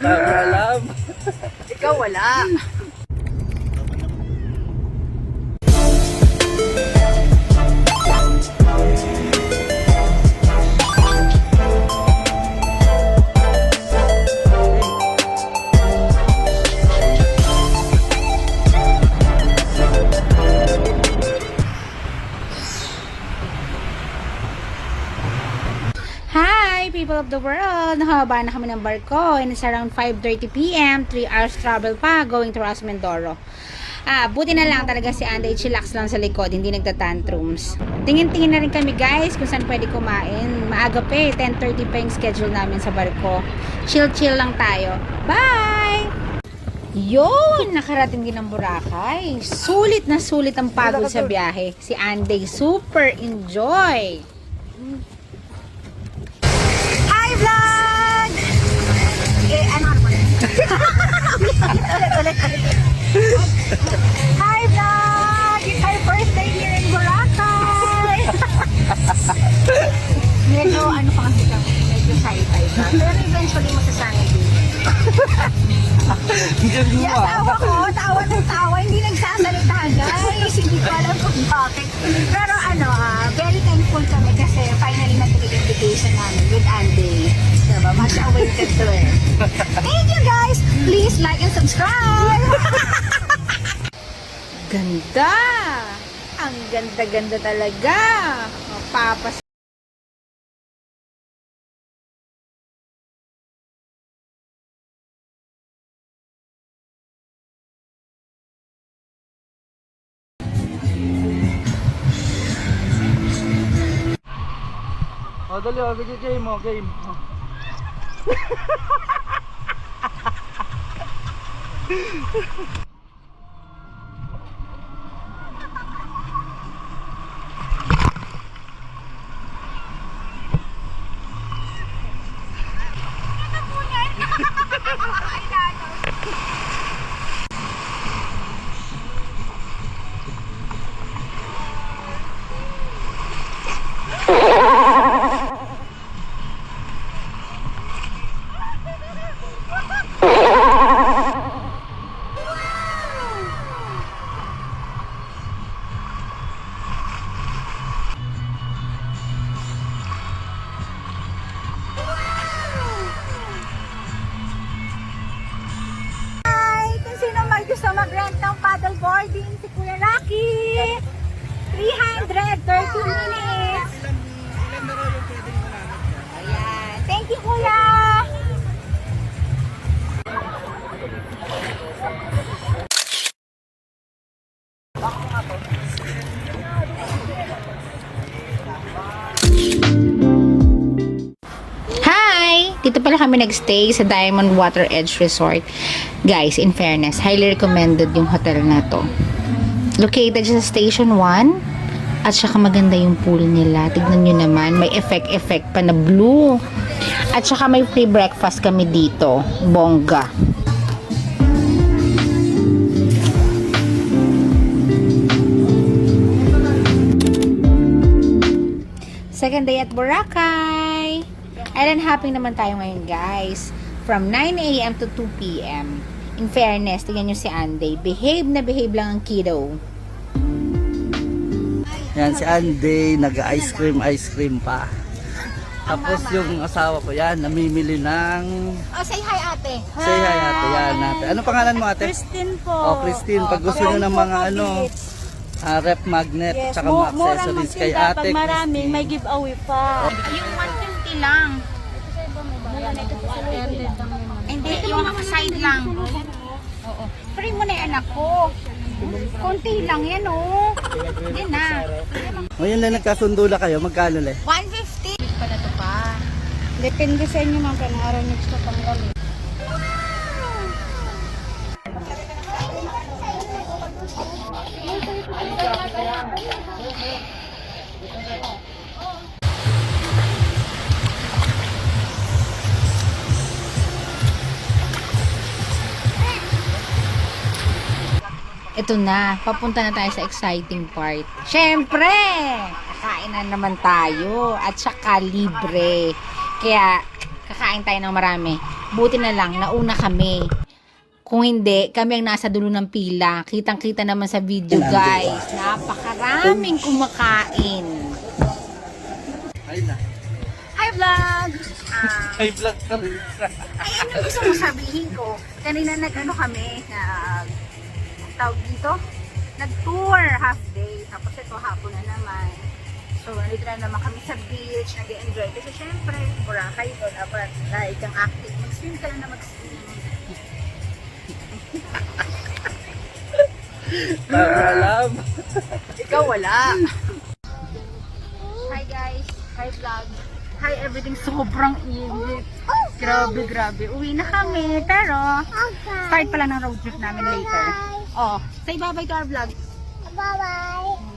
Tama alam. Ikaw wala. Hi, people of the world! Nakababa na kami ng barko and it's around 5:30 p.m. 3 hours travel pa going to Ras Mindoro. Buti na lang talaga si Anday chillax lang sa likod, hindi nagtatantrums. Tingin-tingin na rin kami guys kung saan pwede kumain. Maaga pa 10:30 pa yung schedule namin sa barko. Chill-chill lang tayo. Bye! Yun! Nakarating din ng Boracay. Sulit na sulit ang pagod sa biyahe. Si Anday super enjoy! Vlog! Ano ba? ulit. Hi vlog! It's our first day here in Boracay! Medyo pa kasi kami, medyo sci-fi pa. Pero eventually masasanay din. Tawa ng tawa, hindi nagsasalita guys. Hindi ko alam kung bakit. Pero very thankful kami kasi finally natuloy yung vacation namin with Andy. Diba? Much awaited to eh. Thank you guys! Please like and subscribe! Ganda! Ang ganda-ganda talaga! Mapapas. Dali, sige, game mo, game. Gusto mag-rent ng paddle boarding si Kuya Rocky. 330 minutes. Ilan na raw yung pwedeng mananap yan? Ayan. Thank you, Kuya. Dito pala kami nagstay sa Diamond Water Edge Resort. Guys, in fairness, highly recommended yung hotel na to. Located sa Station 1 at saka maganda yung pool nila. Tignan nyo naman, may effect pa na blue. At saka may free breakfast kami dito. Bongga. Second day at Boracay. Island hopping naman tayo ngayon guys. From 9 a.m. to 2 p.m. In fairness, tingnan nyo si Anday. Behave na behave lang ang kiddo. Yan si Anday, nag-ice cream pa. Tapos yung asawa ko yan, namimili ng... Oh, say hi ate. Say hi ate, yan ate. Ano pangalan mo ate? Christine po. Oh, Christine, pag gusto nyo ng mga rep magnet, Yes, tsaka mga accessories kay ate. Pag marami, may giveaway pa. Yung 150 lang. Hindi, yung side lang. Oo. Free mo na yung anak ko. Konti lang yan, oh. Hindi na. Ngayon na nagkasundo na kayo, magkano le? 150. Pala to pa. Depende sa inyo mga kanaraw next to tanggalin. Ito na, papunta na tayo sa exciting part. Syempre, kakain na naman tayo at saka libre. Kaya, kakain tayo ng marami. Buti na lang, nauna kami. Kung hindi, kami ang nasa dulo ng pila. Kitang-kita naman sa video, guys. Napakaraming kumakain. Ay na. Hi, vlog! Ay, vlog ka rin. Ay, ano gusto mo sabihin ko? Kanina nag-ano kami, tawag dito? Nag-tour half day. Tapos ito, hapon na naman. So, nandito na naman kami sa beach, nag-enjoy. Kasi syempre, Boracay doon, dapat like kang active. Mag-swim ka lang na mag-swim. Alam. Ikaw wala. Hi guys, hi vlog. Hi everything, sobrang init. Grabe, grabe. Uwi na kami, pero start pa lang ng road trip namin later. Oh, say bye-bye to our vlog. Bye-bye.